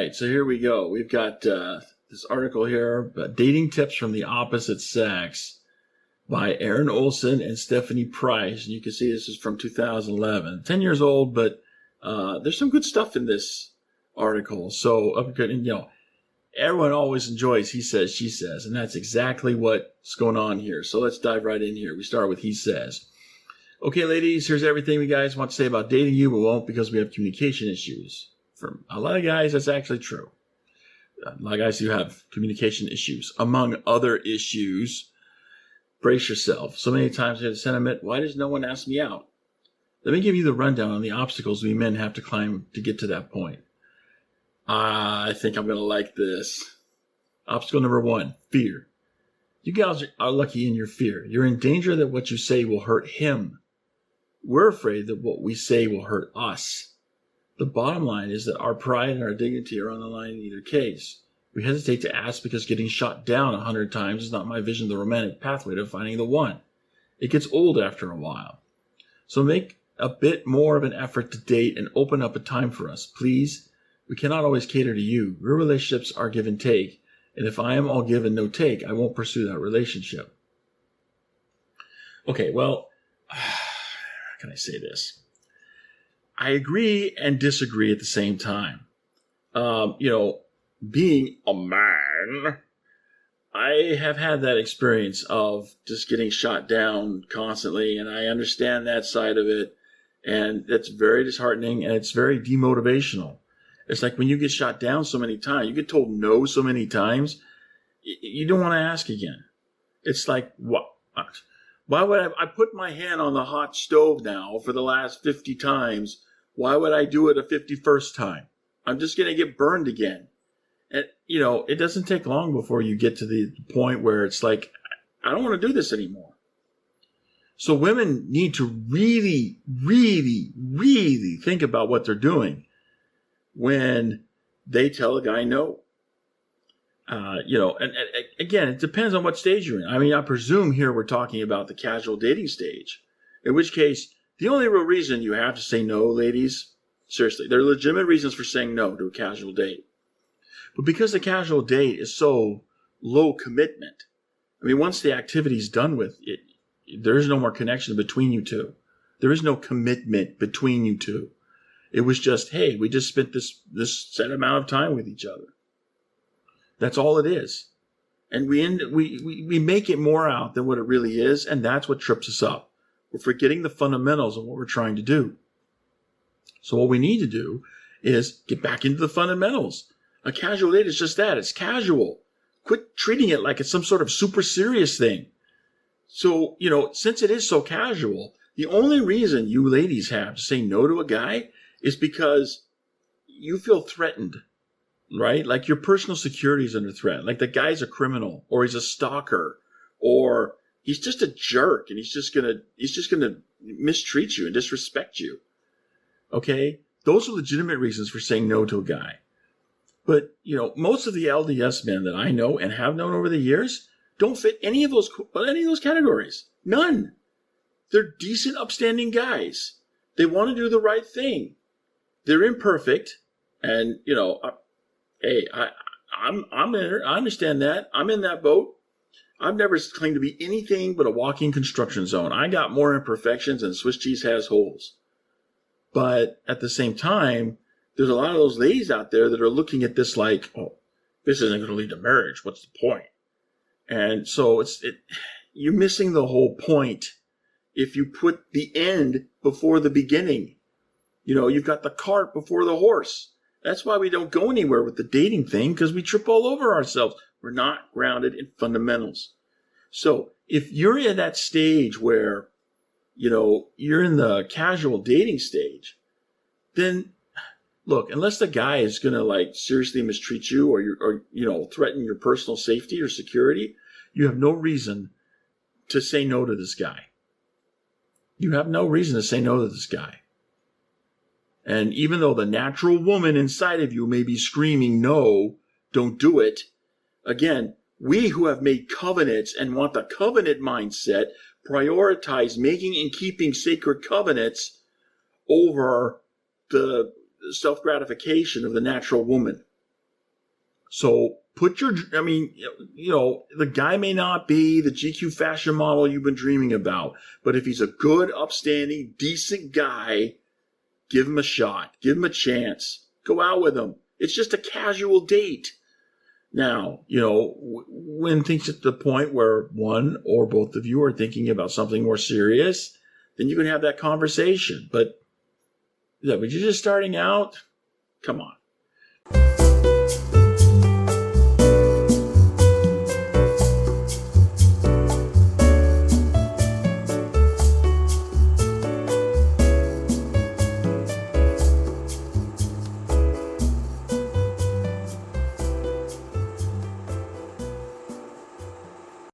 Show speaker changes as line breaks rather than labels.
right, so here we go. We've got this article here, Dating Tips from the Opposite Sex by Aaron Olson and Stephanie Price. And you can see this is from 2011. 10 years old, but there's some good stuff in this article. So, everyone always enjoys he says, she says, and that's exactly what's going on here. So let's dive right in here. We start with he says. Okay, ladies, here's everything we guys want to say about dating you, but won't because we have communication issues. For a lot of guys, that's actually true. A lot of guys do have communication issues. Among other issues, brace yourself. So many times we have the sentiment, why does no one ask me out? Let me give you the rundown on the obstacles we men have to climb to get to that point. I think I'm going to like this. Obstacle number 1, fear. You guys are lucky in your fear. You're in danger that what you say will hurt him. We're afraid that what we say will hurt us. The bottom line is that our pride and our dignity are on the line in either case. We hesitate to ask because getting shot down 100 times is not my vision of the romantic pathway to finding the one. It gets old after a while. So make a bit more of an effort to date and open up a time for us, please. We cannot always cater to you. Real relationships are give and take, and if I am all give and no take, I won't pursue that relationship. Okay, well, how can I say this? I agree and disagree at the same time. Being a man, I have had that experience of just getting shot down constantly, and I understand that side of it, and it's very disheartening, and it's very demotivational. It's like when you get shot down so many times, you get told no so many times, you don't want to ask again. It's like, what? Why would I put my hand on the hot stove now for the last 50 times? Why would I do it a 51st time? I'm just going to get burned again. And, it doesn't take long before you get to the point where it's like, I don't want to do this anymore. So women need to really, really, really think about what they're doing when they tell a guy no. And again, it depends on what stage you're in. I mean, I presume here we're talking about the casual dating stage, in which case, the only real reason you have to say no, ladies, seriously, there are legitimate reasons for saying no to a casual date. But because the casual date is so low commitment, I mean, once the activity is done with, there is no more connection between you two. There is no commitment between you two. It was just, hey, we just spent this set amount of time with each other. That's all it is. And we make it more out than what it really is, and that's what trips us up. We're forgetting the fundamentals of what we're trying to do. So what we need to do is get back into the fundamentals. A casual date is just that. It's casual. Quit treating it like it's some sort of super serious thing. So, since it is so casual, the only reason you ladies have to say no to a guy is because you feel threatened, right? Like your personal security is under threat. Like the guy's a criminal, or he's a stalker, or he's just a jerk, and he's just gonna mistreat you and disrespect you. Okay? Those are legitimate reasons for saying no to a guy. But, most of the LDS men that I know and have known over the years don't fit any of those categories. None. They're decent, upstanding guys. They want to do the right thing. They're imperfect, and hey, I'm in there. I understand that. I'm in that boat. I've never claimed to be anything but a walking construction zone. I got more imperfections than Swiss cheese has holes. But at the same time, there's a lot of those ladies out there that are looking at this like, oh, this isn't going to lead to marriage. What's the point? And so you're missing the whole point if you put the end before the beginning. You've got the cart before the horse. That's why we don't go anywhere with the dating thing, because we trip all over ourselves. We're not grounded in fundamentals. So if you're in that stage where, you're in the casual dating stage, then look, unless the guy is going to seriously mistreat you or threaten your personal safety or security, you have no reason to say no to this guy. You have no reason to say no to this guy. And even though the natural woman inside of you may be screaming, no, don't do it. Again, we who have made covenants and want the covenant mindset prioritize making and keeping sacred covenants over the self-gratification of the natural woman. So the guy may not be the GQ fashion model you've been dreaming about, but if he's a good, upstanding, decent guy, give him a shot. Give him a chance. Go out with him. It's just a casual date. Now, when things get to the point where one or both of you are thinking about something more serious, then you can have that conversation. But when you're just starting out, come on.